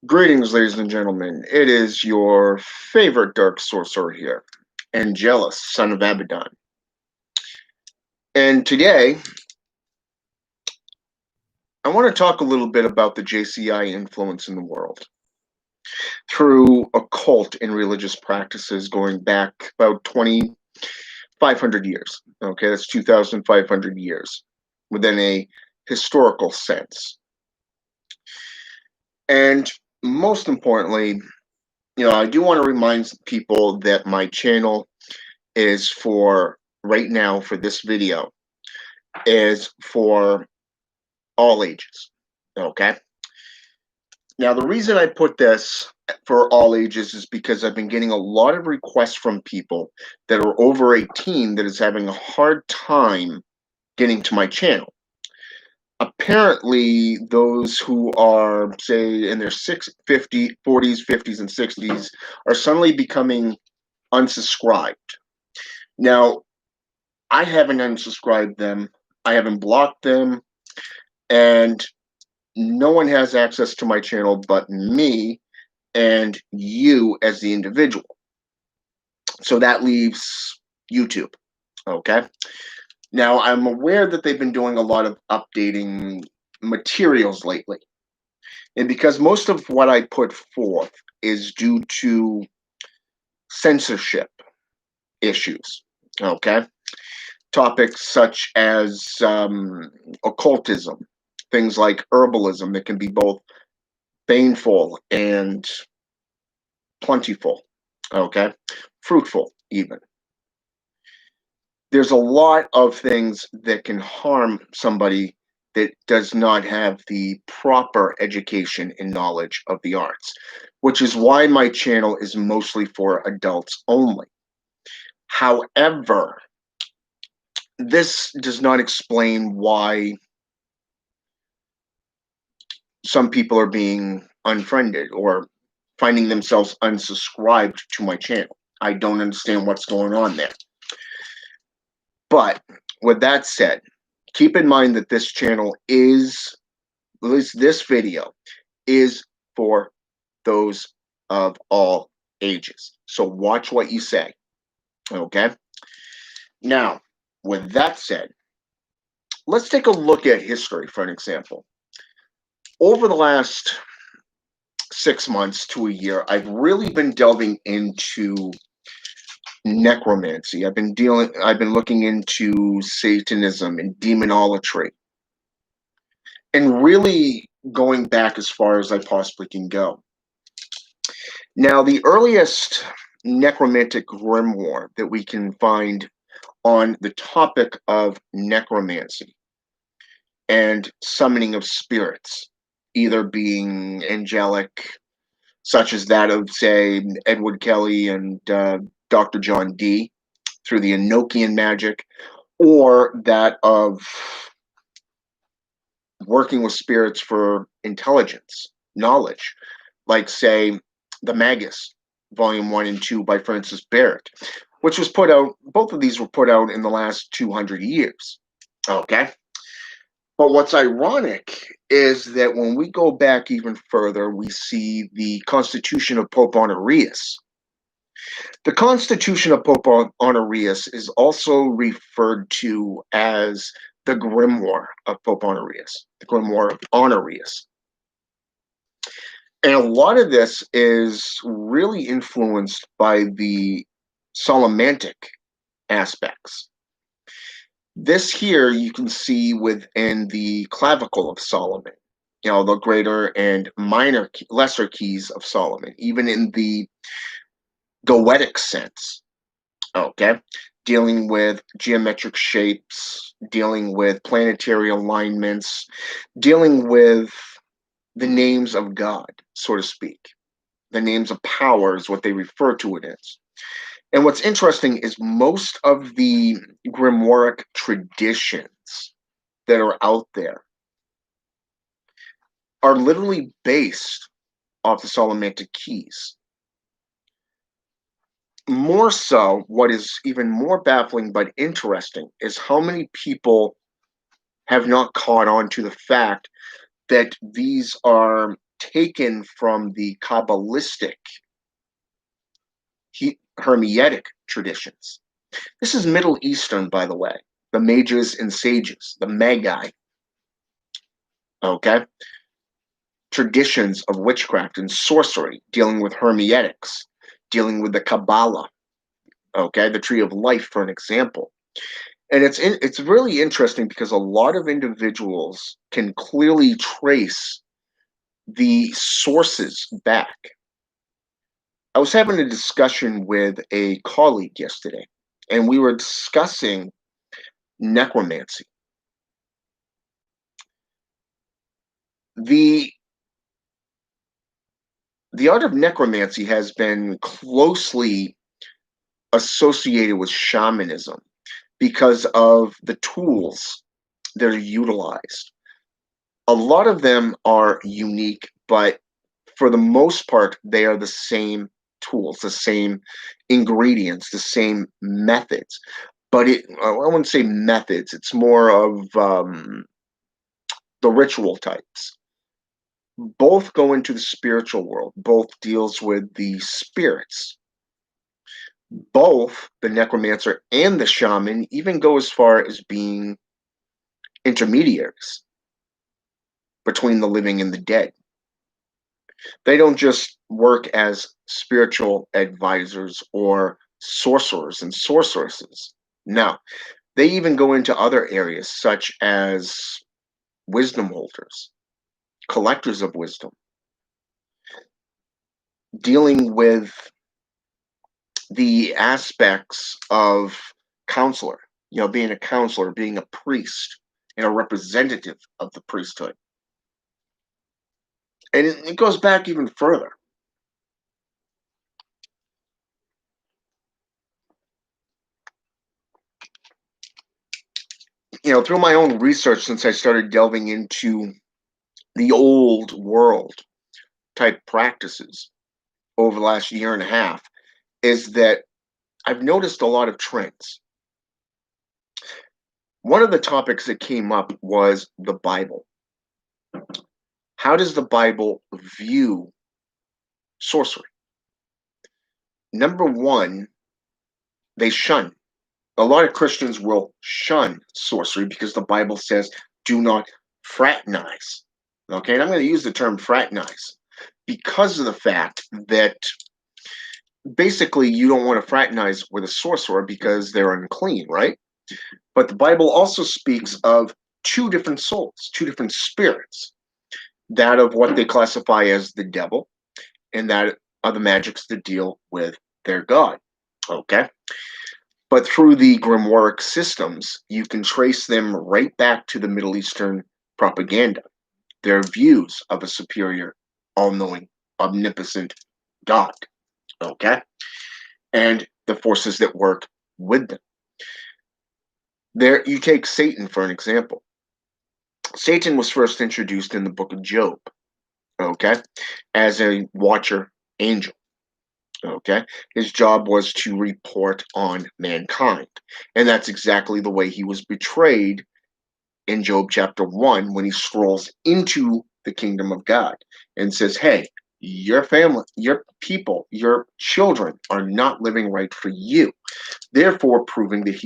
Greetings, ladies and gentlemen. It is your favorite dark sorcerer here, Angelus, son of Abaddon. And today, I want to talk a little bit about the JCI influence in the world through occult and religious practices going back about 2,500 years. Okay, that's 2,500 years within a historical sense. And most importantly, I do want to remind people that my channel is for right now for this video is for all ages. Okay. Now, the reason I put this for all ages is because I've been getting a lot of requests from people that are over 18 that is having a hard time getting to my channel. Apparently, those who are, say, in their 40s, 50s, and 60s are suddenly becoming unsubscribed. Now, I haven't unsubscribed them. I haven't blocked them. And no one has access to my channel but me and you as the individual. So that leaves YouTube. Okay. Now, I'm aware that they've been doing a lot of updating materials lately. And because most of what I put forth is due to censorship issues, okay? Topics such as occultism, things like herbalism that can be both baneful and plentiful, okay? Fruitful, even. There's a lot of things that can harm somebody that does not have the proper education and knowledge of the arts, which is why my channel is mostly for adults only. However, this does not explain why some people are being unfriended or finding themselves unsubscribed to my channel. I don't understand what's going on there. But with that said, keep in mind that this channel is, at least this video, is for those of all ages. So watch what you say, okay? Now, with that said, let's take a look at history for an example. Over the last 6 months to a year, I've really been delving into necromancy. I've been looking into Satanism and demonolatry, and really going back as far as I possibly can go. Now, the earliest necromantic grimoire that we can find on the topic of necromancy and summoning of spirits, either being angelic, such as that of, say, Edward Kelly and Dr. John Dee through the Enochian magic, or that of working with spirits for intelligence, knowledge, like, say, The Magus, Volume 1 and 2 by Francis Barrett, which was put out, both of these were put out in the last 200 years. Okay? But what's ironic is that when we go back even further, we see the Constitution of Pope Honorius. The Constitution of Pope Honorius is also referred to as the Grimoire of Pope Honorius, the Grimoire of Honorius. And a lot of this is really influenced by the Solomantic aspects. This here you can see within the clavicle of Solomon, the greater and minor, lesser keys of Solomon, even in the goetic sense, okay? Dealing with geometric shapes, dealing with planetary alignments, dealing with the names of God, so to speak. The names of power is what they refer to it as. And what's interesting is most of the grimoire traditions that are out there are literally based off the Solomantic keys. More so, what is even more baffling but interesting is how many people have not caught on to the fact that these are taken from the Kabbalistic Hermetic traditions. This is Middle Eastern, by the way. The mages and sages, the magi, okay? Traditions of witchcraft and sorcery, dealing with Hermeetics, dealing with the Kabbalah, okay? The Tree of Life, for an example. And it's really interesting because a lot of individuals can clearly trace the sources back. I was having a discussion with a colleague yesterday, and we were discussing necromancy. The art of necromancy has been closely associated with shamanism because of the tools that are utilized. A lot of them are unique, but for the most part, they are the same tools, the same ingredients, the same methods. But I wouldn't say methods, it's more of the ritual types. Both go into the spiritual world, both deals with the spirits. Both the necromancer and the shaman even go as far as being intermediaries between the living and the dead. They don't just work as spiritual advisors or sorcerers and sorceresses. No, they even go into other areas such as wisdom holders, collectors of wisdom, dealing with the aspects of counselor, being a counselor, being a priest, and a representative of the priesthood. And it goes back even further. Through my own research, since I started delving into the old world type practices over the last year and a half, is that I've noticed a lot of trends. One of the topics that came up was the Bible. How does the Bible view sorcery? Number one, they shun. A lot of Christians will shun sorcery because the Bible says, do not fraternize. Okay, and I'm going to use the term fraternize because of the fact that basically you don't want to fraternize with a sorcerer because they're unclean, right? But the Bible also speaks of two different souls, two different spirits, that of what they classify as the devil and that of the magics that deal with their God. Okay? But through the grimoire systems, you can trace them right back to the Middle Eastern propaganda, their views of a superior, all-knowing, omnipotent God. Okay? And the forces that work with them. There, you take Satan for an example. Satan was first introduced in the book of Job, okay, as a watcher angel. Okay, his job was to report on mankind, and that's exactly the way he was betrayed in Job chapter 1 when he strolls into the kingdom of God and says, hey, your family, your people, your children are not living right for you, therefore proving that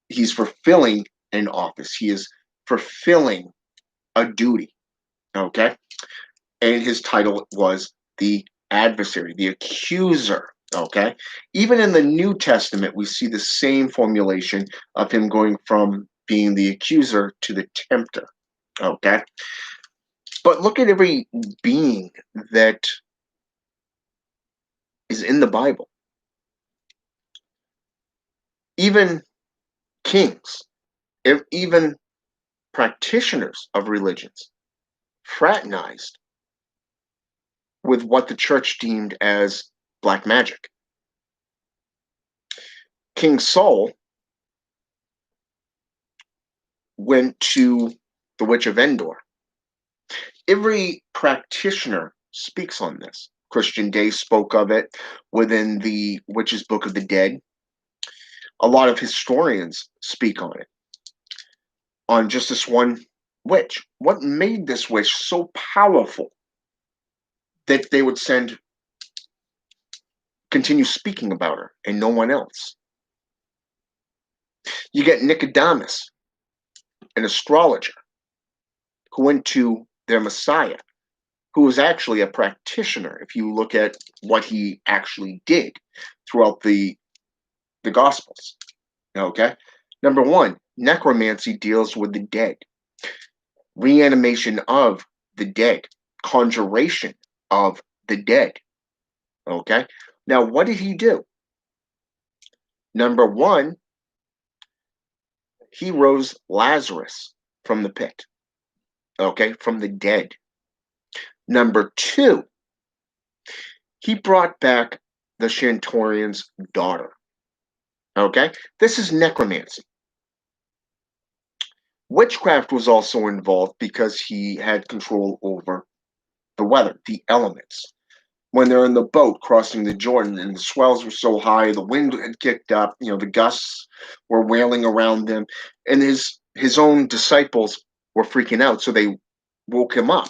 he's fulfilling an office, he is fulfilling a duty. Okay, and his title was the adversary, the accuser. Okay, even in the New Testament, we see the same formulation of him going from being the accuser to the tempter. Okay, but look at every being that is in the Bible, even kings, even practitioners of religions fraternized with what the church deemed as black magic. King Saul went to the Witch of Endor. Every practitioner speaks on this. Christian Day spoke of it within the Witch's Book of the Dead. A lot of historians speak on it. On just this one witch? What made this witch so powerful that they would continue speaking about her and no one else? You get Nicodemus, an astrologer, who went to their Messiah, who was actually a practitioner, if you look at what he actually did throughout the Gospels. Okay? Number one, necromancy deals with the dead, reanimation of the dead, conjuration of the dead. Okay? Now, what did he do? Number one, he rose Lazarus from the pit, okay, from the dead. Number two, he brought back the Shantorian's daughter. Okay? This is necromancy. Witchcraft was also involved because he had control over the weather, the elements. When they're in the boat crossing the Jordan and the swells were so high, the wind had kicked up, the gusts were wailing around them, and his own disciples were freaking out, so they woke him up.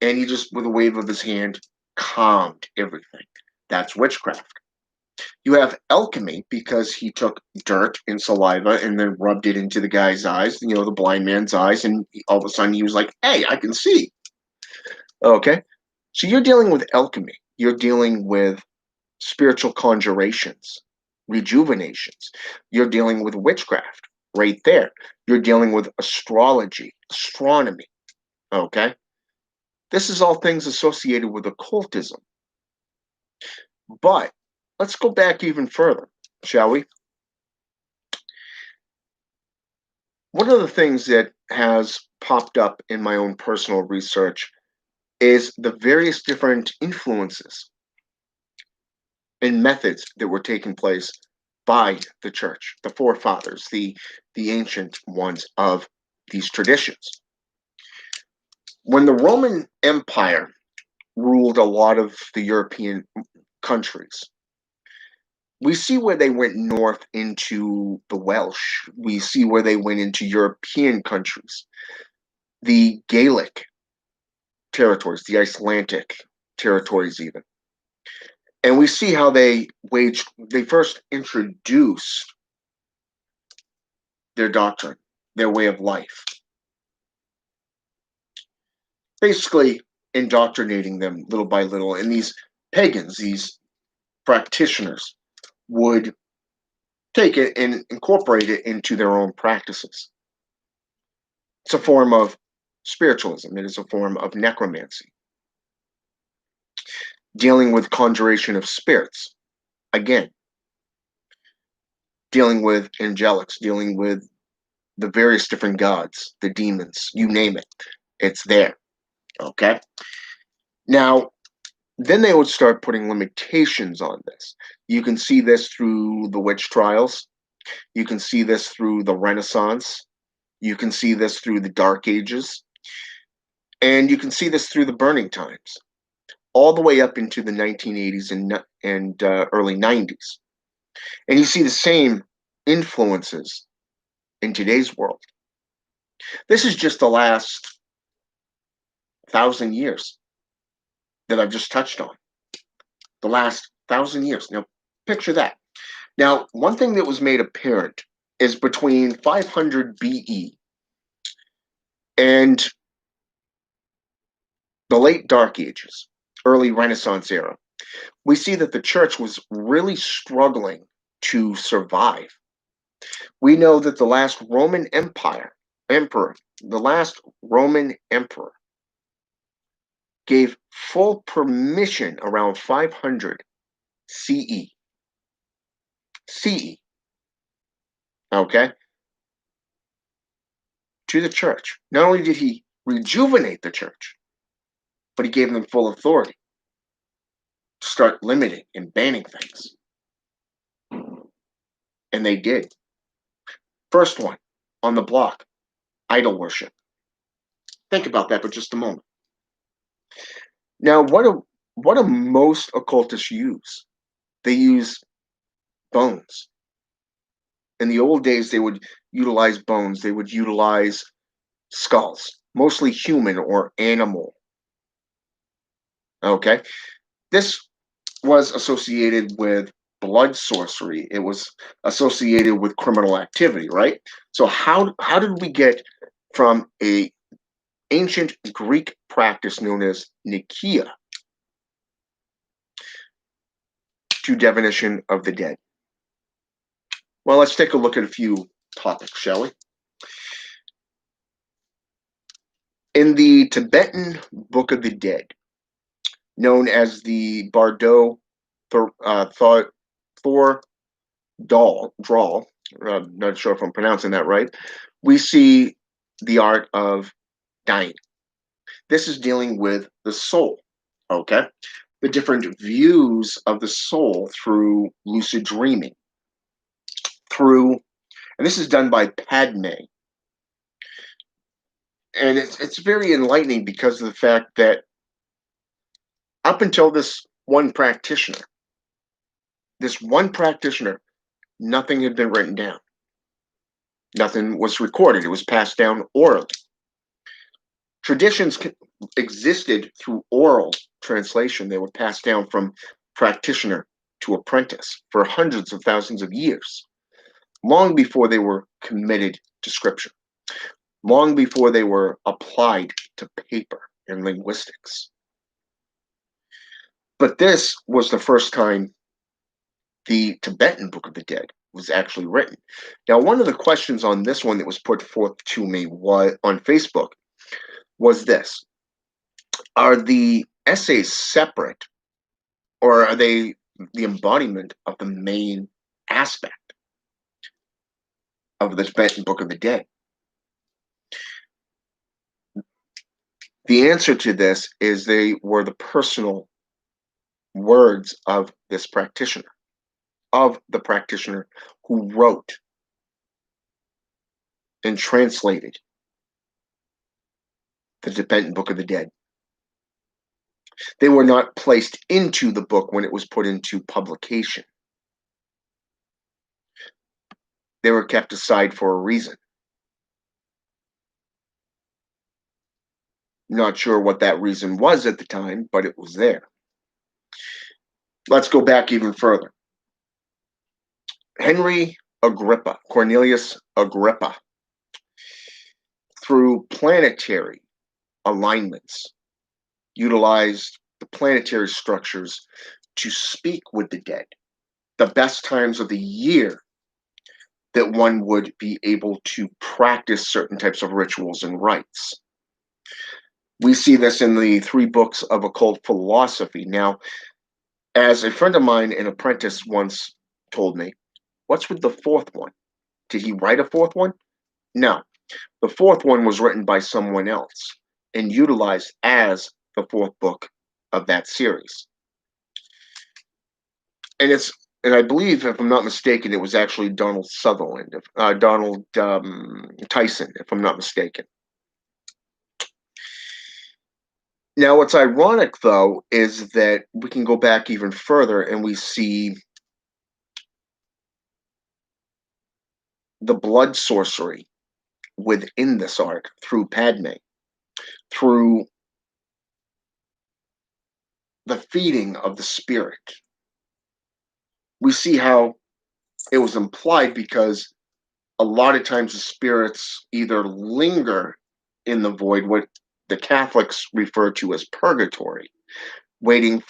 And he just, with a wave of his hand, calmed everything. That's witchcraft. You have alchemy because he took dirt and saliva and then rubbed it into the guy's eyes, the blind man's eyes, and all of a sudden he was like, hey, I can see. Okay? So you're dealing with alchemy. You're dealing with spiritual conjurations, rejuvenations. You're dealing with witchcraft right there. You're dealing with astrology, astronomy. Okay? This is all things associated with occultism. But let's go back even further, shall we? One of the things that has popped up in my own personal research is the various different influences and methods that were taking place by the church, the forefathers, the ancient ones of these traditions. When the Roman Empire ruled a lot of the European countries, we see where they went north into the Welsh. We see where they went into European countries, the Gaelic territories, the Icelandic territories, even. And we see how they first introduced their doctrine, their way of life, basically indoctrinating them little by little. And these pagans, these practitioners, would take it and incorporate it into their own practices. It's a form of spiritualism. It is a form of necromancy. Dealing with conjuration of spirits. Again, dealing with angelics, dealing with the various different gods, the demons, you name it. It's there. Okay? Now, then they would start putting limitations on this. You can see this through the witch trials. You can see this through the Renaissance. You can see this through the Dark Ages. And you can see this through the Burning Times, all the way up into the 1980s and early 90s. And you see the same influences in today's world. This is just the last 1,000 years that I've just touched on. The last 1,000 years. Now, picture that. Now, one thing that was made apparent is between 500 BE and the late Dark Ages, early Renaissance era, we see that the church was really struggling to survive. We know that the last Roman emperor, gave full permission around 500 CE. CE, okay, to the church. Not only did he rejuvenate the church, but he gave them full authority to start limiting and banning things. And they did. First one on the block, idol worship. Think about that for just a moment. Now, what do most occultists use? They use bones. In the old days, they would utilize bones. They would utilize skulls, mostly human or animal. Okay, this was associated with blood sorcery. It was associated with criminal activity, right? So how did we get from a ancient Greek practice known as Nikia to divination of the dead? Well, let's take a look at a few topics, shall we? In the Tibetan Book of the Dead, known as the Bardo Thor Drawl, not sure if I'm pronouncing that right, we see the art of dying. This is dealing with the soul, okay? The different views of the soul through lucid dreaming, through, and this is done by Padme. And it's very enlightening because of the fact that up until this one practitioner, nothing had been written down. Nothing was recorded. It was passed down orally. Traditions existed through oral translation. They were passed down from practitioner to apprentice for hundreds of thousands of years, long before they were committed to scripture, long before they were applied to paper and linguistics. But this was the first time the Tibetan Book of the Dead was actually written. Now, one of the questions on this one that was put forth to me on Facebook was this: are the essays separate, or are they the embodiment of the main aspect of the Tibetan Book of the Dead? The answer to this is they were the personal words of this practitioner, of the practitioner who wrote and translated the Tibetan Book of the Dead. They were not placed into the book when it was put into publication. They were kept aside for a reason. Not sure what that reason was at the time, but it was there. Let's go back even further. Henry Agrippa, Cornelius Agrippa, through planetary alignments, utilized the planetary structures to speak with the dead, the best times of the year that one would be able to practice certain types of rituals and rites. We see this in the 3 books of occult philosophy. Now, as a friend of mine, an apprentice, once told me, what's with the 4th one? Did he write a 4th one? No. The 4th one was written by someone else and utilized as the 4th book of that series. And I believe, if I'm not mistaken, it was actually Donald Tyson, if I'm not mistaken. Now, what's ironic, though, is that we can go back even further and we see the blood sorcery within this art through Padme, through the feeding of the spirit. We see how it was implied because a lot of times the spirits either linger in the void, what the Catholics refer to as purgatory, waiting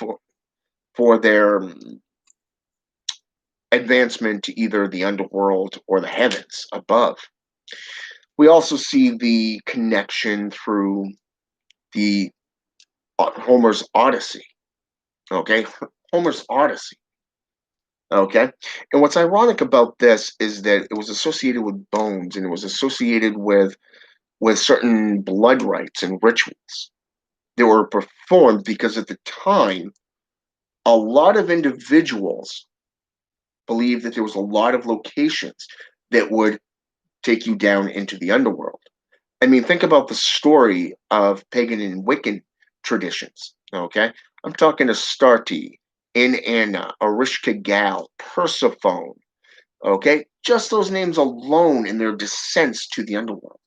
for their advancement to either the underworld or the heavens above. We also see the connection through the Homer's Odyssey. Okay, Homer's Odyssey. Okay, and what's ironic about this is that it was associated with bones, and it was associated with certain blood rites and rituals that were performed because at the time, a lot of individuals believed that there was a lot of locations that would take you down into the underworld. I mean, think about the story of pagan and Wiccan traditions. Okay, I'm talking Astarte, Inanna, Erishkigal, Persephone. Okay, just those names alone in their descents to the underworld.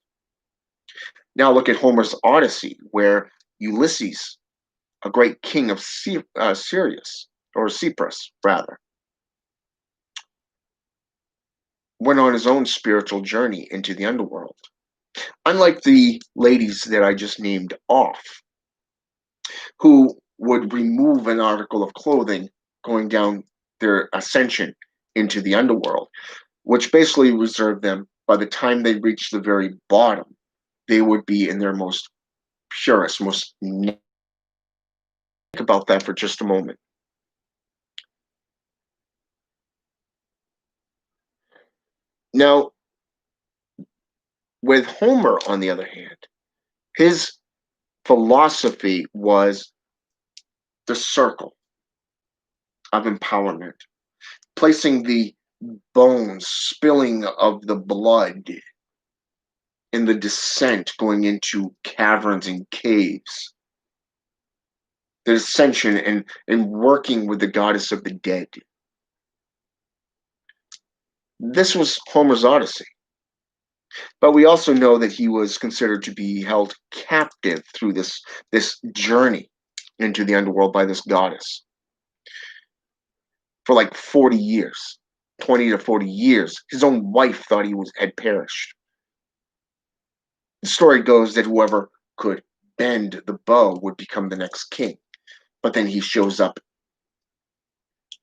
Now look at Homer's Odyssey, where Ulysses, a great king of Sirius, or Cyprus rather, went on his own spiritual journey into the underworld. Unlike the ladies that I just named off, who would remove an article of clothing going down their ascension into the underworld, which basically reserved them by the time they reached the very bottom, they would be in their most purest, think about that for just a moment. Now, with Homer, on the other hand, his philosophy was the circle of empowerment, placing the bones, spilling of the blood in the descent going into caverns and caves, the ascension and working with the goddess of the dead. This was Homer's Odyssey. But we also know that he was considered to be held captive through this journey into the underworld by this goddess for like 40 years, 20 to 40 years. His own wife thought had perished. The story goes that whoever could bend the bow would become the next king. But then he shows up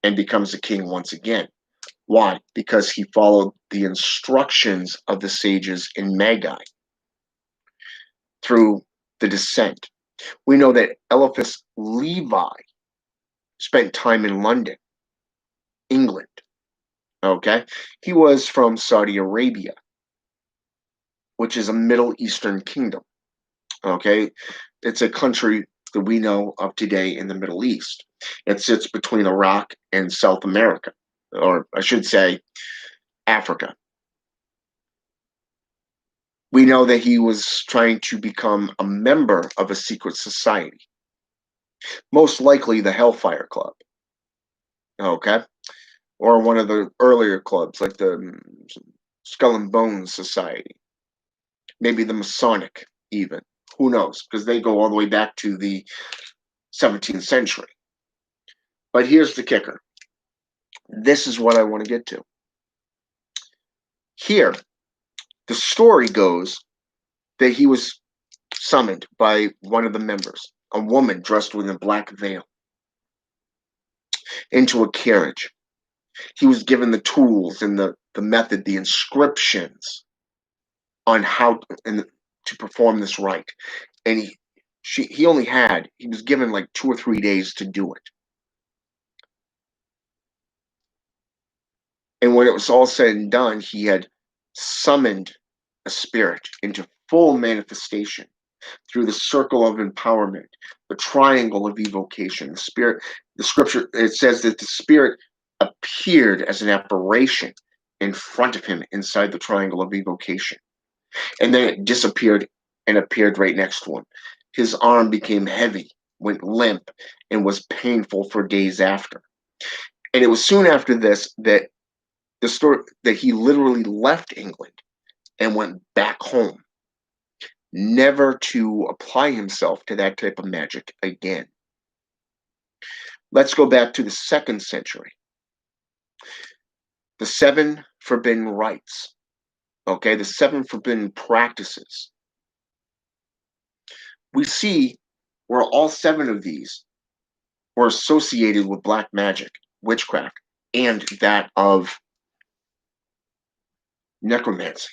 and becomes a king once again. Why? Because he followed the instructions of the sages in Magi through the descent. We know that Eliphas Levi spent time in London, England. Okay? He was from Saudi Arabia, which is a Middle Eastern kingdom. Okay? It's a country that we know of today in the Middle East. It sits between Iraq and South America, or I should say, Africa. We know that he was trying to become a member of a secret society, most likely the Hellfire Club, okay? Or one of the earlier clubs, like the Skull and Bones Society, maybe the Masonic, even. Who knows? Because they go all the way back to the 17th century. But here's the kicker. This is what I want to get to. Here, the story goes that he was summoned by one of the members, a woman dressed with a black veil, into a carriage. He was given the tools and the method, the inscriptions on how to perform this rite. And he was given like 2 or 3 days to do it. And when it was all said and done, he had summoned a spirit into full manifestation through the circle of empowerment, the triangle of evocation. The scripture, it says that the spirit appeared as an apparition in front of him inside the triangle of evocation. And then it disappeared and appeared right next to him. His arm became heavy, went limp, and was painful for days after. And it was soon after this that the story that he literally left England and went back home, never to apply himself to that type of magic again. Let's go back to the 2nd century. The 7 forbidden rites, okay, the 7 forbidden practices. We see where all 7 of these were associated with black magic, witchcraft, and that of necromancy.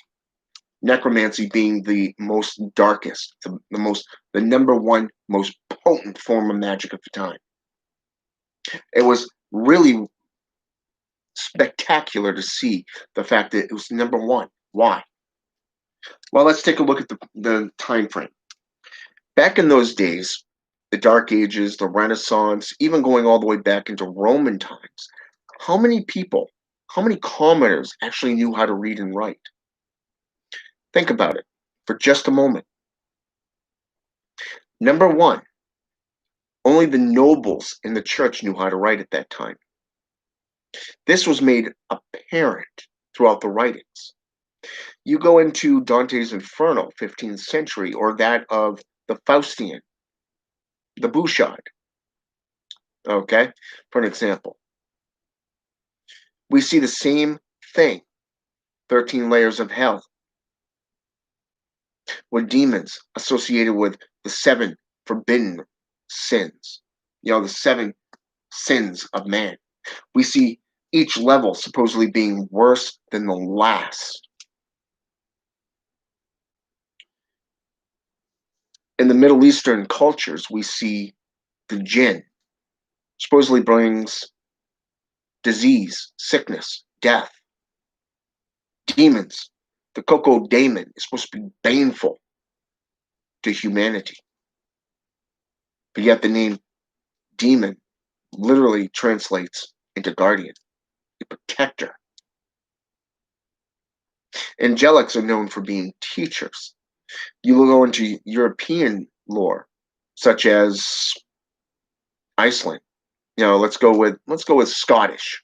Necromancy being the most darkest, the number one most potent form of magic of the time. It was really spectacular to see the fact that it was number one. Why? Well, let's take a look at the time frame. Back in those days, the Dark Ages, the Renaissance, even going all the way back into Roman times, how many people, how many commoners actually knew how to read and write? Think about it for just a moment. Number one, only the nobles in the church knew how to write at that time. This was made apparent throughout the writings. You go into Dante's Inferno, 15th century, or that of the Faustian, the Bouchard, okay, for an example. We see the same thing, 13 layers of hell, with demons associated with the seven forbidden sins, the seven sins of man. We see each level supposedly being worse than the last. In the Middle Eastern cultures, we see the jinn supposedly brings disease, sickness, death. Demons, the coco daemon is supposed to be baneful to humanity. But yet the name demon literally translates into guardian, a protector. Angelics are known for being teachers. You will go into European lore, such as Iceland. Let's go with Scottish.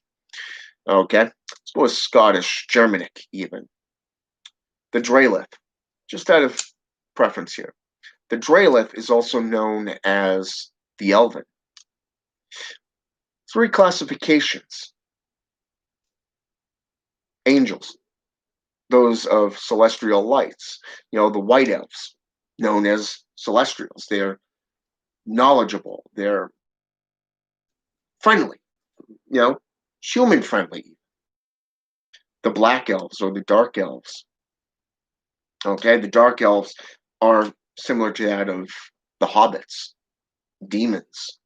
Okay, let's go with Scottish, Germanic, even. The Drelith, just out of preference here. The Drelith is also known as the Elven. Three classifications: angels, those of celestial lights. The White Elves, known as celestials. They're knowledgeable. They're friendly. Human friendly. The Black Elves or the Dark Elves. Okay, the Dark Elves are similar to that of the Hobbits, demons,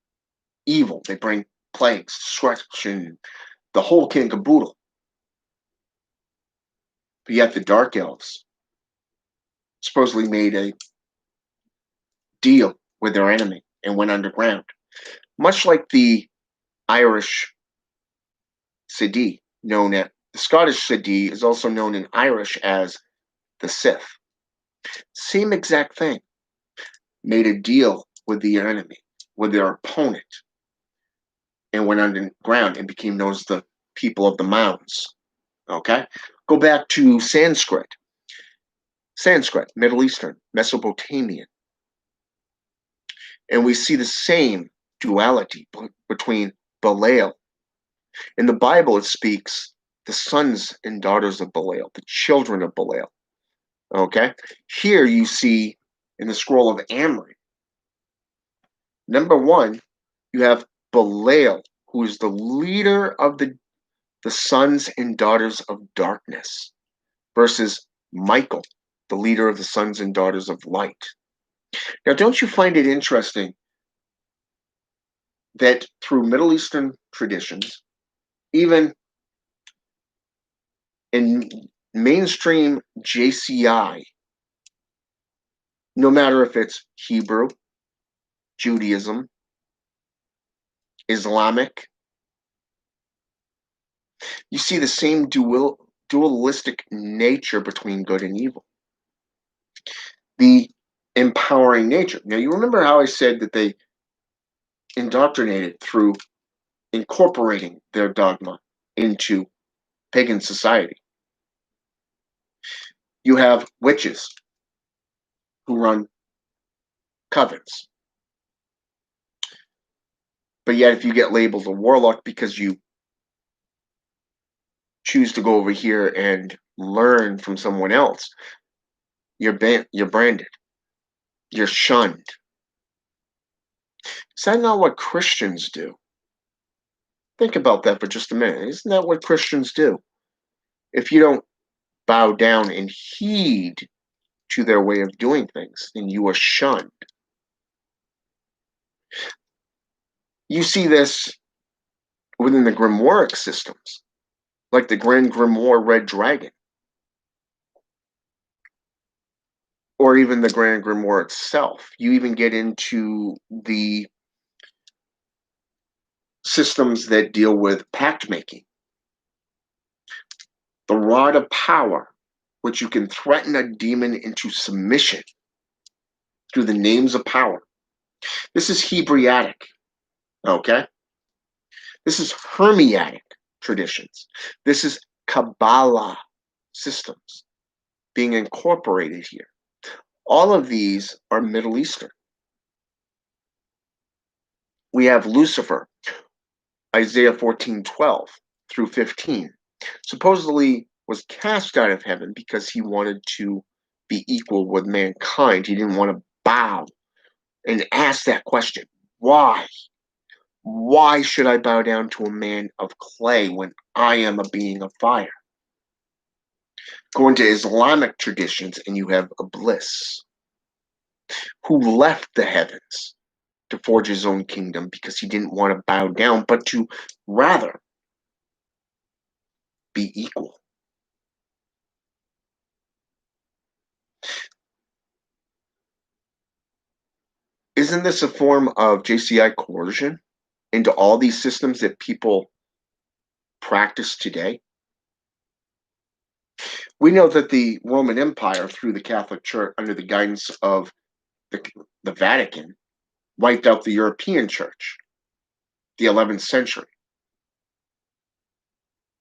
evil. They bring plagues, destruction, the whole kit and caboodle. But yet the Dark Elves supposedly made a deal with their enemy and went underground. Much like the Irish Sidi, the Scottish Sidi is also known in Irish as the Sith. Same exact thing. Made a deal with the enemy, with their opponent, and went underground and became known as the people of the mounds. Okay? Go back to Sanskrit. Sanskrit, Middle Eastern, Mesopotamian. And we see the same duality between Belial. In the Bible, it speaks the sons and daughters of Belial, the children of Belial. Okay? Here you see in the scroll of Amri, number one, you have Belial, who is the leader of the sons and daughters of darkness, versus Michael, the leader of the sons and daughters of light. Now, don't you find it interesting that through Middle Eastern traditions, even in mainstream JCI, no matter if it's Hebrew, Judaism, Islamic, you see the same dualistic nature between good and evil. The empowering nature. Now, you remember how I said that they indoctrinated through incorporating their dogma into pagan society. You have witches who run covens. But yet, if you get labeled a warlock because you choose to go over here and learn from someone else, you're branded. You're shunned. Is that not what Christians do? Think about that for just a minute. Isn't that what Christians do? If you don't bow down and heed to their way of doing things, then you are shunned. You see this within the grimoire systems, like the Grand Grimoire Red Dragon, or even the Grand Grimoire itself. You even get into the systems that deal with pact making. The Rod of Power, which you can threaten a demon into submission through the names of power. This is Hebraic, okay? This is Hermetic traditions. This is Kabbalah systems being incorporated here. All of these are Middle Eastern. We have Lucifer, Isaiah 14:12 through 15, supposedly was cast out of heaven because he wanted to be equal with mankind. He didn't want to bow and ask that question, why? Why should I bow down to a man of clay when I am a being of fire? Go into Islamic traditions and you have Iblis, who left the heavens to forge his own kingdom because he didn't want to bow down, but to rather be equal. Isn't this a form of JCI coercion into all these systems that people practice today? We know that the Roman Empire, through the Catholic Church, under the guidance of the Vatican, wiped out the European Church, the 11th century,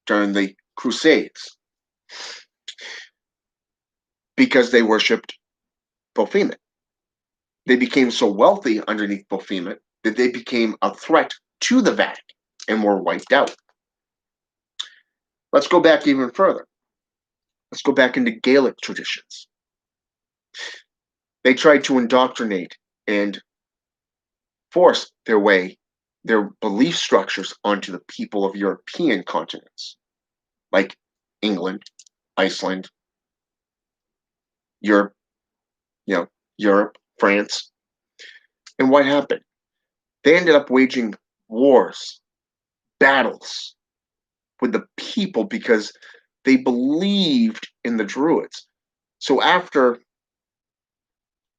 during the Crusades, because they worshipped Baphomet. They became so wealthy underneath Baphomet that they became a threat to the Vatican and were wiped out. Let's go back even further. Let's go back into Gaelic traditions. They tried to indoctrinate and force their belief structures onto the people of European continents, like England, Iceland, Europe, Europe, France. And what happened? They ended up waging wars, battles with the people because they believed in the Druids. So after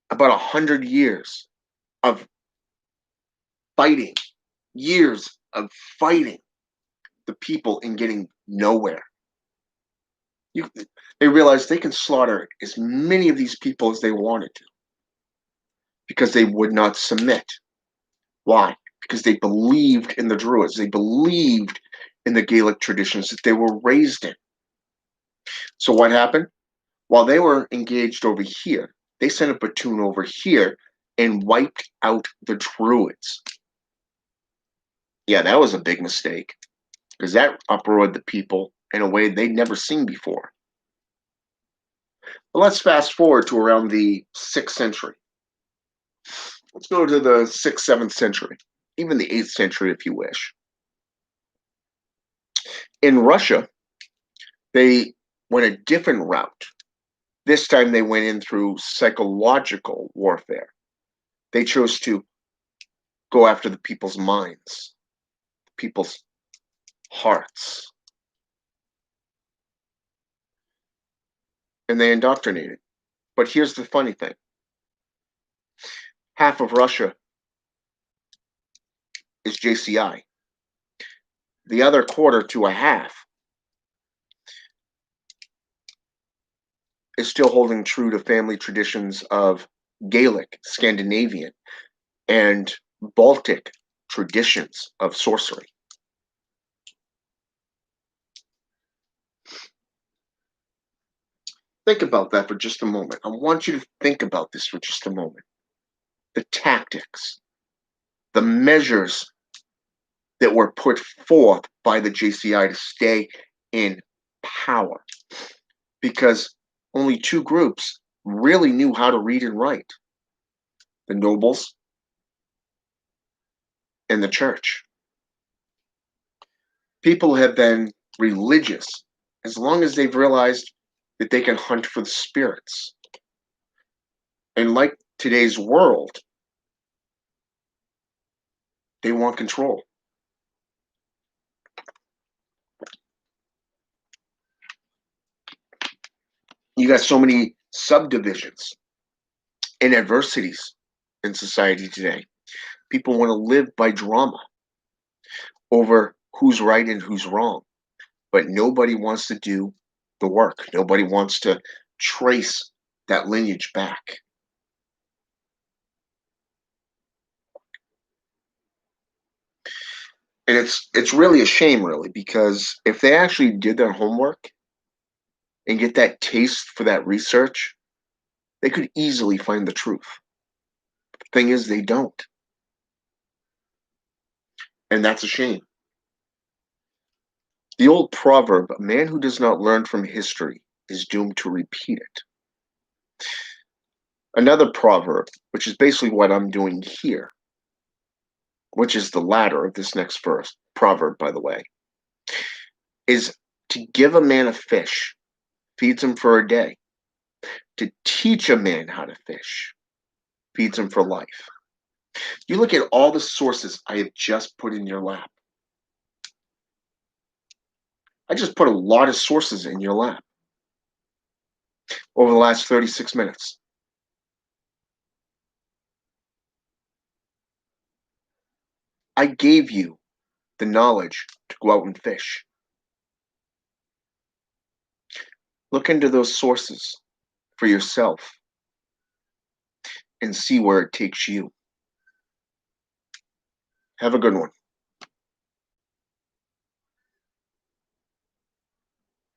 about 100 years of fighting, years of fighting the people and getting nowhere, they realized they can slaughter as many of these people as they wanted to because they would not submit. Why? Because they believed in the Druids. They believed in the Gaelic traditions that they were raised in. So what happened? While they were engaged over here, they sent a platoon over here and wiped out the Druids. Yeah, that was a big mistake because that uproared the people in a way they'd never seen before. But let's fast forward to around the 6th century. Let's go to the 6th, 7th century, even the 8th century if you wish. In Russia, they went a different route. This time they went in through psychological warfare. They chose to go after the people's minds, people's hearts. And they indoctrinated. But here's the funny thing. Half of Russia is JCI. The other quarter to a half is still holding true to family traditions of Gaelic, Scandinavian, and Baltic traditions of sorcery. Think about that for just a moment. I want you to think about this for just a moment. The tactics, the measures that were put forth by the JCI to stay in power. Because only two groups really knew how to read and write: the nobles and the church. People have been religious as long as they've realized that they can hunt for the spirits. And like today's world, they want control. You got so many subdivisions and adversities in society today. People want to live by drama over who's right and who's wrong, but nobody wants to do the work. Nobody wants to trace that lineage back. And it's really a shame, really, because if they actually did their homework and get that taste for that research, they could easily find the truth. The thing is, they don't. And that's a shame. The old proverb, a man who does not learn from history is doomed to repeat it. Another proverb, which is basically what I'm doing here, which is the latter of this next verse, proverb, by the way, is to give a man a fish feeds him for a day. To teach a man how to fish feeds him for life. You look at all the sources I have just put in your lap. I just put a lot of sources in your lap over the last 36 minutes. I gave you the knowledge to go out and fish. Look into those sources for yourself and see where it takes you. Have a good one.